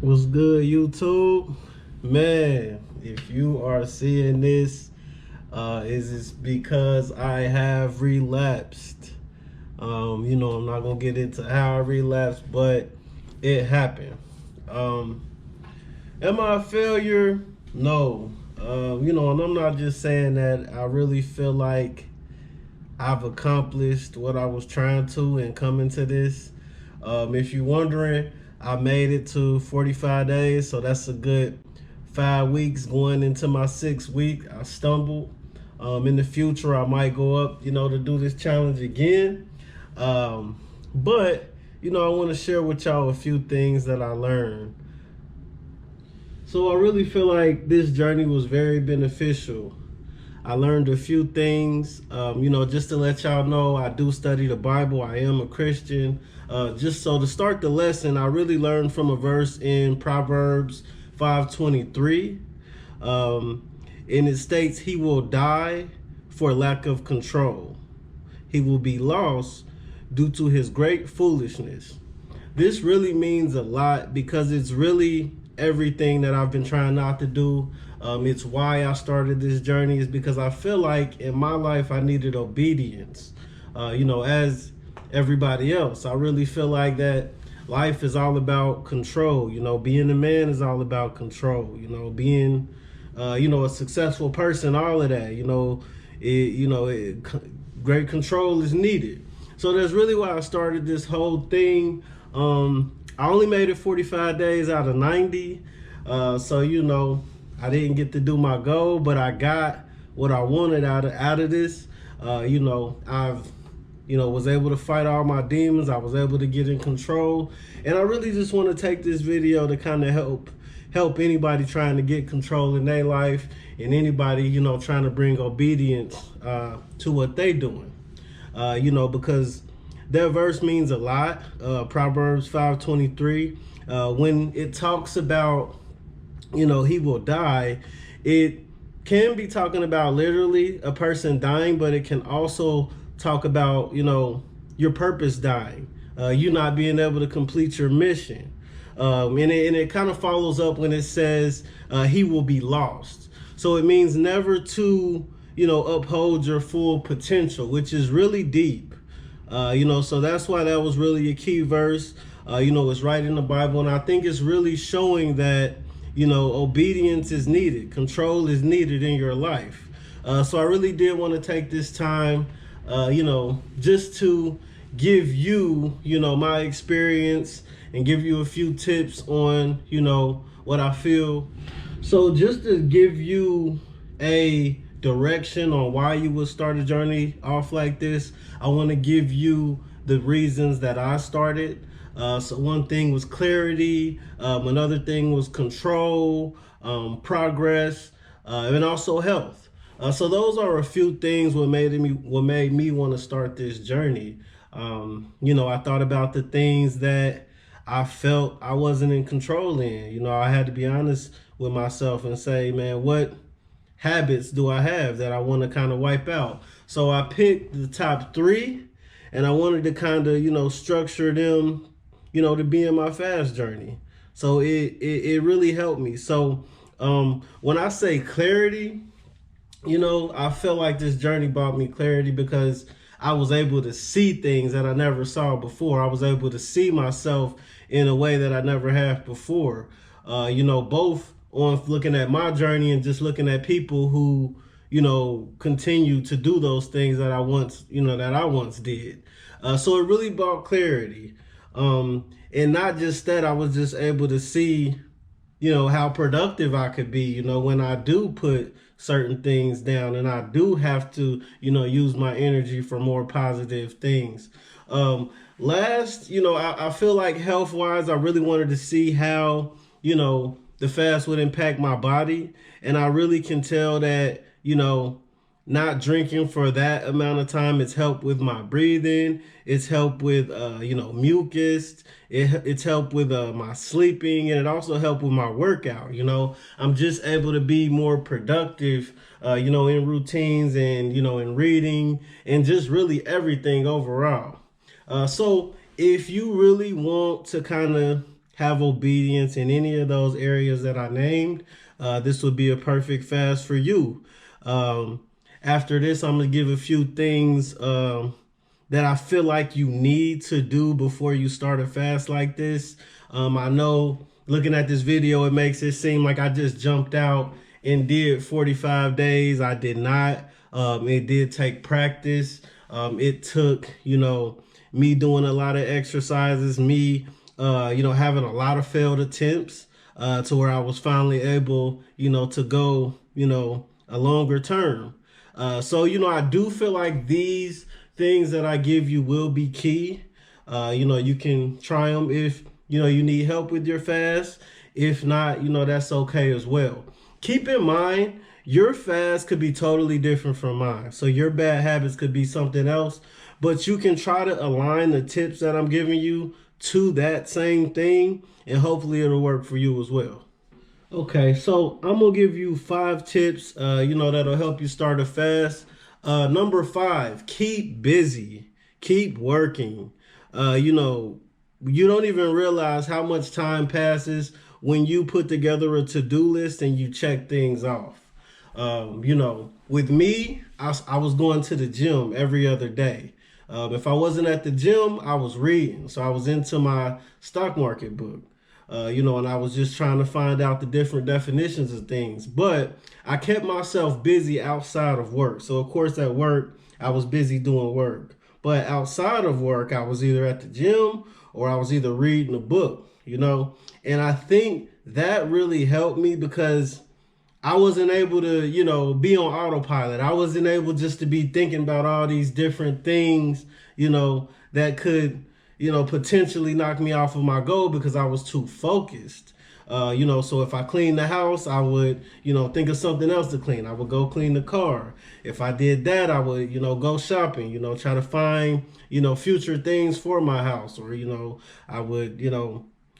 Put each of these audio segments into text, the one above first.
What's good, YouTube? Man, if you are seeing this, is this because I have relapsed? I'm not gonna get into how I relapsed, but it happened. Um, am I a failure? No. And I'm not just saying that. I really feel like I've accomplished what I was trying to and coming to this. If you're wondering, I made it to 45 days, so that's a good 5 weeks going into my 6th week. I stumbled. In the future, I might go up, to do this challenge again. But I want to share with y'all a few things that I learned. So I really feel like this journey was very beneficial. I learned a few things, just to let y'all know, I do study the Bible. I am a Christian. Just so to start the lesson, I really learned from a verse in Proverbs 5:23. And it states, he will die for lack of control. He will be lost due to his great foolishness. This really means a lot because it's really everything that I've been trying not to do. It's why I started this journey, is because I feel like in my life I needed obedience. As everybody else, I really feel like that life is all about control. Being a man is all about control. Being a successful person, all of that. Great control is needed. So that's really why I started this whole thing. I only made it 45 days out of 90. So I didn't get to do my goal, but I got what I wanted out of this. I've was able to fight all my demons. I was able to get in control. And I really just want to take this video to kind of help anybody trying to get control in their life, and anybody, trying to bring obedience to what they doing. Because that verse means a lot. Proverbs 5:23. When it talks about, he will die, it can be talking about literally a person dying, but it can also talk about, your purpose dying, you not being able to complete your mission. And it kind of follows up when it says he will be lost. So it means never to, uphold your full potential, which is really deep. So that's why that was really a key verse. It's right in the Bible. And I think it's really showing that, obedience is needed. Control is needed in your life. So I really did want to take this time, just to give you, my experience and give you a few tips on, what I feel. So just to give you a direction on why you would start a journey off like this, I want to give you the reasons that I started. So one thing was clarity, another thing was control, progress, and also health. So those are a few things what made me want to start this journey. I thought about the things that I felt I wasn't in control in. I had to be honest with myself and say, man, what habits do I have that I want to kind of wipe out? So I picked the top 3, and I wanted to kind of, structure them, to be in my fast journey. So it really helped me. So when I say clarity, I feel like this journey brought me clarity because I was able to see things that I never saw before. I was able to see myself in a way that I never have before. Both on looking at my journey and just looking at people who, continue to do those things that I once did. So it really brought clarity. And not just that, I was just able to see, how productive I could be, when I do put certain things down and I do have to, use my energy for more positive things. Last, I feel like health wise, I really wanted to see how, the fast would impact my body. And I really can tell that, not drinking for that amount of time, it's helped with my breathing. It's helped with, mucus. It's helped with my sleeping, and it also helped with my workout. I'm just able to be more productive, in routines and, in reading and just really everything overall. So if you really want to kind of have obedience in any of those areas that I named, this would be a perfect fast for you. Um, After this, I'm going to give a few things that I feel like you need to do before you start a fast like this. I know looking at this video, it makes it seem like I just jumped out and did 45 days. I did not. It did take practice. It took, me doing a lot of exercises, me, having a lot of failed attempts to where I was finally able, to go, a longer term. So, I do feel like these things that I give you will be key. You can try them if, you need help with your fast. If not, that's okay as well. Keep in mind, your fast could be totally different from mine. So your bad habits could be something else, but you can try to align the tips that I'm giving you to that same thing, and hopefully it'll work for you as well. Okay, so I'm gonna give you 5 tips, that'll help you start a fast. Number 5, keep busy, keep working. You don't even realize how much time passes when you put together a to-do list and you check things off. With me, I was going to the gym every other day. If I wasn't at the gym, I was reading. So I was into my stock market book. And I was just trying to find out the different definitions of things. But I kept myself busy outside of work. So, of course, at work, I was busy doing work. But outside of work, I was either at the gym or I was either reading a book, And I think that really helped me because I wasn't able to, be on autopilot. I wasn't able just to be thinking about all these different things, that could potentially knock me off of my goal because I was too focused. So if I cleaned the house, I would, think of something else to clean. I would go clean the car. If I did that, I would, go shopping, try to find, future things for my house. Or, I would,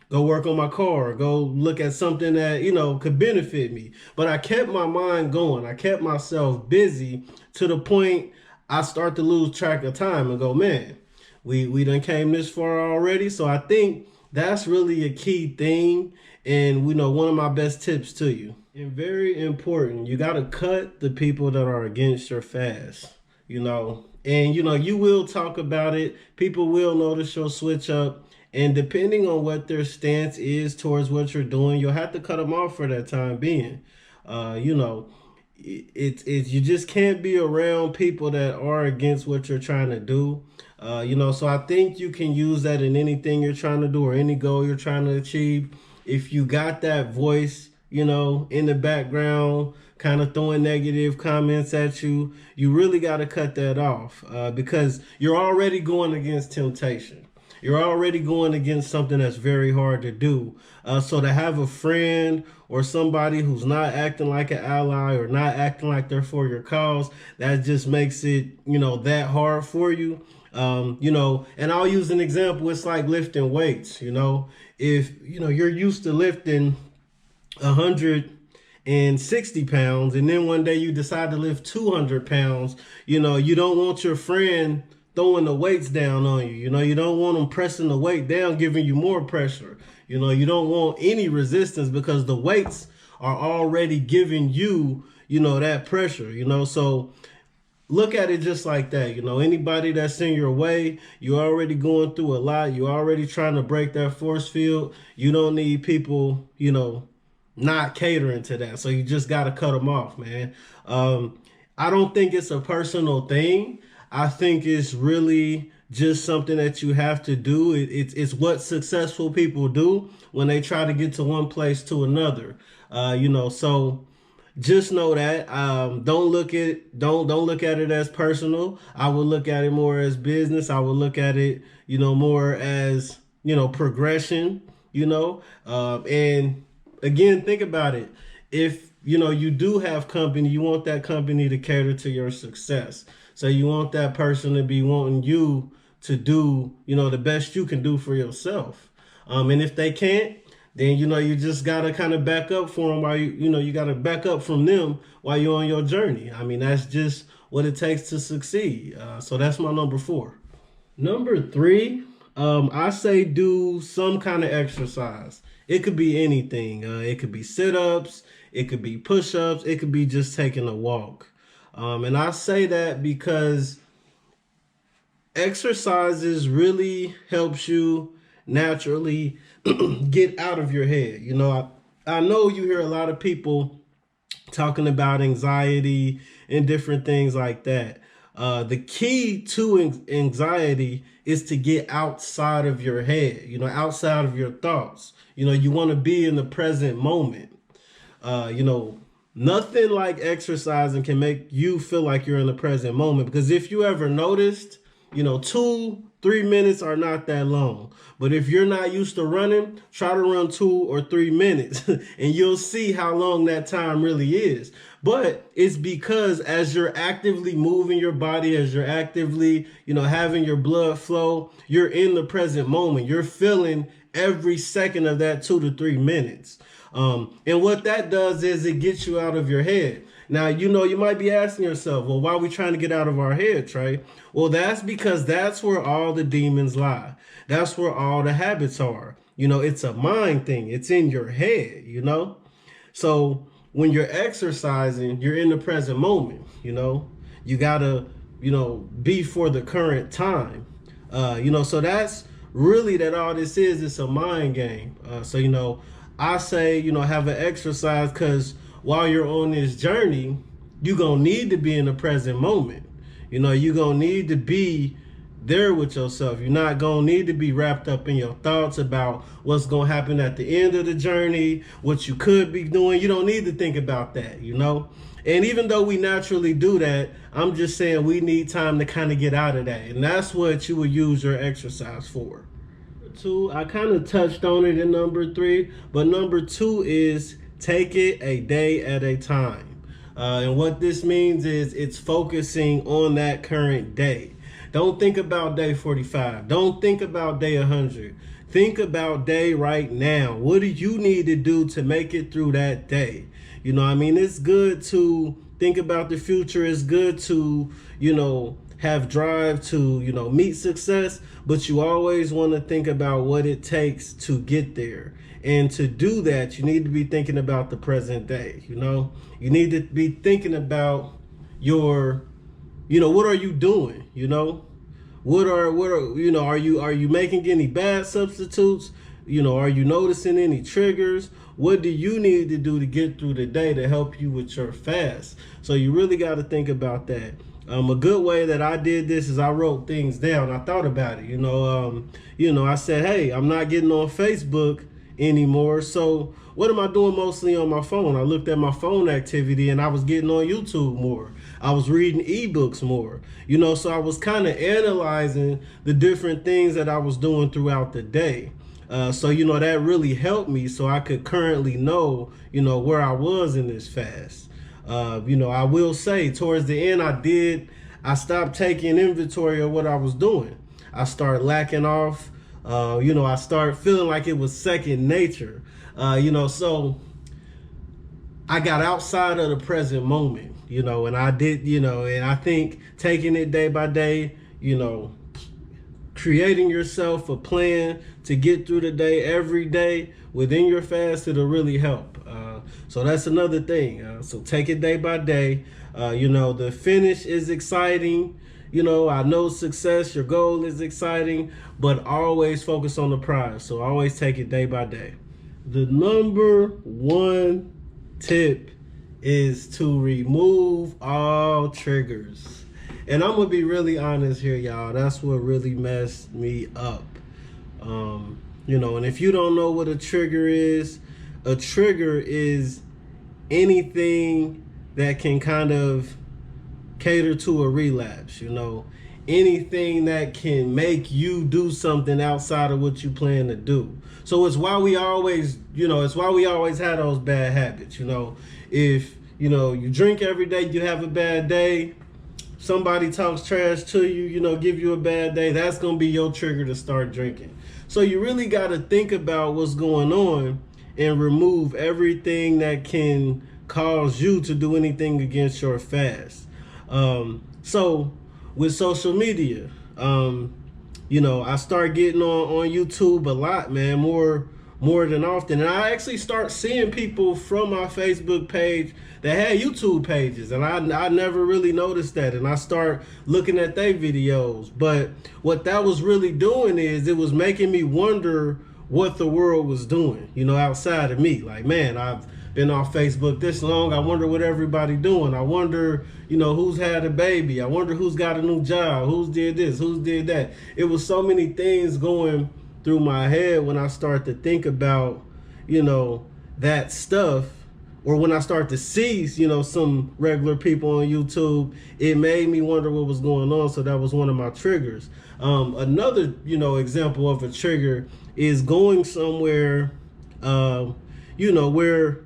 go work on my car, or go look at something that, could benefit me. But I kept my mind going. I kept myself busy to the point I start to lose track of time and go, man, we done came this far already. So I think that's really a key thing. And one of my best tips to you. And very important, you got to cut the people that are against your fast, And, you will talk about it. People will notice your switch up. And depending on what their stance is towards what you're doing, you'll have to cut them off for that time being. You just can't be around people that are against what you're trying to do. So I think you can use that in anything you're trying to do or any goal you're trying to achieve. If you got that voice, in the background, kind of throwing negative comments at you, you really got to cut that off because you're already going against temptation. You're already going against something that's very hard to do. So to have a friend or somebody who's not acting like an ally or not acting like they're for your cause, that just makes it, that hard for you. And I'll use an example. It's like lifting weights, if, you're used to lifting 160 pounds and then one day you decide to lift 200 pounds, you don't want your friend throwing the weights down on you. You don't want them pressing the weight down, giving you more pressure. You don't want any resistance because the weights are already giving you, that pressure, So look at it just like that. Anybody that's in your way, you're already going through a lot. You're already trying to break that force field. You don't need people, not catering to that. So you just got to cut them off, man. I don't think it's a personal thing. I think it's really just something that you have to do. It's what successful people do when they try to get to one place to another. So just know that don't look at it as personal. I would look at it more as business. I would look at it, more as progression. And again, think about it. If you do have company, you want that company to cater to your success. So you want that person to be wanting you to do, the best you can do for yourself. And if they can't, then, you just got to kind of back up for them while you got to back up from them while you're on your journey. I mean, that's just what it takes to succeed. So that's my number 4. Number 3, I say do some kind of exercise. It could be anything. It could be sit-ups, it could be push-ups, it could be just taking a walk. And I say that because exercises really helps you naturally get out of your head. I know you hear a lot of people talking about anxiety and different things like that. The key to anxiety is to get outside of your head, outside of your thoughts. You want to be in the present moment. Nothing like exercising can make you feel like you're in the present moment. Because if you ever noticed, 2-3 minutes are not that long. But if you're not used to running, try to run 2 or 3 minutes and you'll see how long that time really is. But it's because as you're actively moving your body, as you're actively, having your blood flow, you're in the present moment. You're feeling every second of that 2 to 3 minutes. And what that does is it gets you out of your head. Now, you might be asking yourself, well, why are we trying to get out of our head, Trey? Well, that's because that's where all the demons lie. That's where all the habits are. It's a mind thing. It's in your head, So when you're exercising, you're in the present moment, You got to, be for the current time. So that's really that all this is. It's a mind game. I say, have an exercise because while you're on this journey, you're going to need to be in the present moment. You're going to need to be there with yourself. You're not going to need to be wrapped up in your thoughts about what's going to happen at the end of the journey, what you could be doing. You don't need to think about that, And even though we naturally do that, I'm just saying we need time to kind of get out of that. And that's what you would use your exercise for. Two, I kind of touched on it in number 3, but number 2 is take it a day at a time. And what this means is it's focusing on that current day. Don't think about day 45. Don't think about day 100. Think about day right now. What do you need to do to make it through that day? It's good to think about the future. It's good to, have drive to, meet success, but you always want to think about what it takes to get there. And to do that, you need to be thinking about the present day, You need to be thinking about your, what are you doing, What are are you making any bad substitutes? Are you noticing any triggers? What do you need to do to get through the day to help you with your fast? So you really got to think about that. A good way that I did this is I wrote things down. I thought about it. I said, hey, I'm not getting on Facebook anymore. So what am I doing mostly on my phone? I looked at my phone activity and I was getting on YouTube more. I was reading ebooks more. So I was kind of analyzing the different things that I was doing throughout the day. So that really helped me so I could currently know, where I was in this fast. I will say towards the end, I stopped taking inventory of what I was doing. I started lacking off. I started feeling like it was second nature. So I got outside of the present moment, and I did, and I think taking it day by day, creating yourself a plan to get through the day every day within your fast, it'll really help. So that's another thing. So take it day by day. The finish is exciting. I know success, your goal is exciting, but always focus on the prize. So always take it day by day. The number 1 tip is to remove all triggers. And I'm going to be really honest here, y'all. That's what really messed me up. And if you don't know what a trigger is anything that can kind of cater to a relapse, anything that can make you do something outside of what you plan to do. So it's why we always had those bad habits. If you drink every day, you have a bad day, somebody talks trash to you, give you a bad day, that's going to be your trigger to start drinking. So you really got to think about what's going on and remove everything that can cause you to do anything against your fast. So with social media, I start getting on YouTube a lot, man, more than often. And I actually start seeing people from my Facebook page that had YouTube pages, and I never really noticed that. And I start looking at their videos. But what that was really doing is it was making me wonder what the world was doing, outside of me. Like, man, I've been on Facebook this long. I wonder what everybody doing. I wonder, who's had a baby. I wonder who's got a new job, who's did this, who's did that. It was so many things going through my head when I start to think about, that stuff, or when I start to see, some regular people on YouTube. It made me wonder what was going on. So that was one of my triggers. Another, example of a trigger is going somewhere, where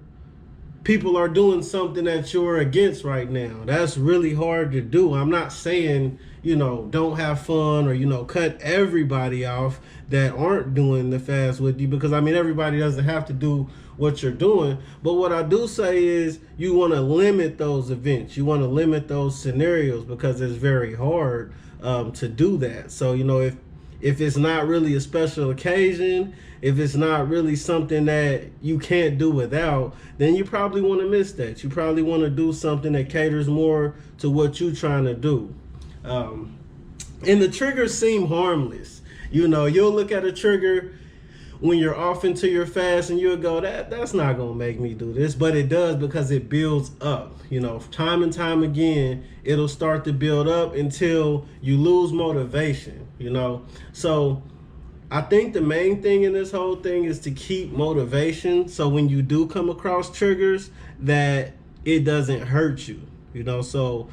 people are doing something that you're against right now. That's really hard to do. I'm not saying, don't have fun or, cut everybody off that aren't doing the fast with you, because everybody doesn't have to do what you're doing. But what I do say is you want to limit those events. You want to limit those scenarios, because it's very hard to do that. So, if it's not really a special occasion, if it's not really something that you can't do without, then you probably want to miss that. You probably want to do something that caters more to what you're trying to do. And the triggers seem harmless. You'll look at a trigger when you're off into your fast and you'll go, that's not going to make me do this. But it does, because it builds up. Time and time again, it'll start to build up until you lose motivation, So I think the main thing in this whole thing is to keep motivation. So when you do come across triggers, that it doesn't hurt you, so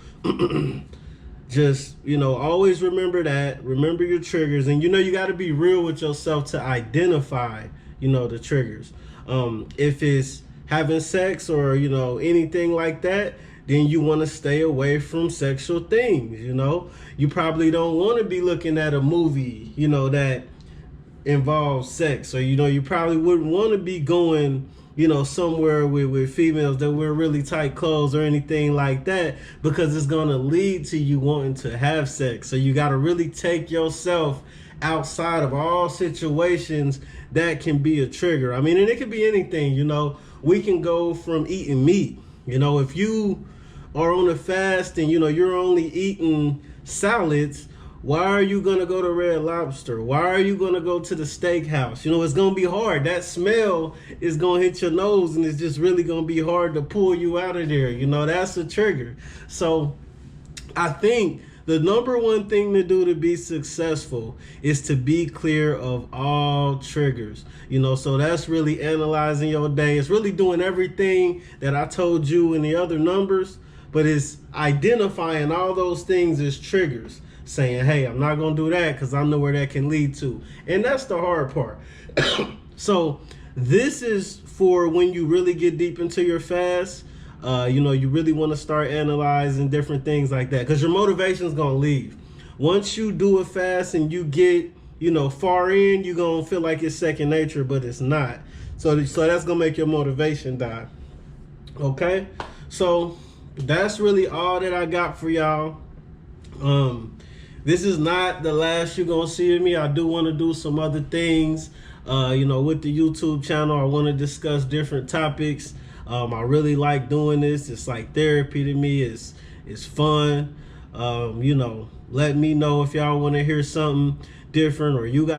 just, always remember that. Remember your triggers. And, you got to be real with yourself to identify, the triggers. If it's having sex or, anything like that, then you want to stay away from sexual things. You probably don't want to be looking at a movie, that involves sex. Or, you probably wouldn't want to be going, somewhere with females that wear really tight clothes or anything like that, because it's going to lead to you wanting to have sex. So you got to really take yourself outside of all situations that can be a trigger. And it could be anything. We can go from eating meat. If you are on a fast and, you're only eating salads, why are you going to go to Red Lobster? Why are you going to go to the steakhouse? It's going to be hard. That smell is going to hit your nose, and it's just really going to be hard to pull you out of there. That's a trigger. So I think the number one thing to do to be successful is to be clear of all triggers. So that's really analyzing your day. It's really doing everything that I told you in the other numbers, but it's identifying all those things as triggers. Saying, hey, I'm not going to do that because I know where that can lead to. And that's the hard part. So this is for when you really get deep into your fast. You really want to start analyzing different things like that, because your motivation is going to leave. Once you do a fast and you get, far in, you're going to feel like it's second nature, but it's not. So that's going to make your motivation die. Okay? So that's really all that I got for y'all. This is not the last you're going to see of me. I do want to do some other things, with the YouTube channel. I want to discuss different topics. I really like doing this. It's like therapy to me. It's fun. Let me know if y'all want to hear something different, or you got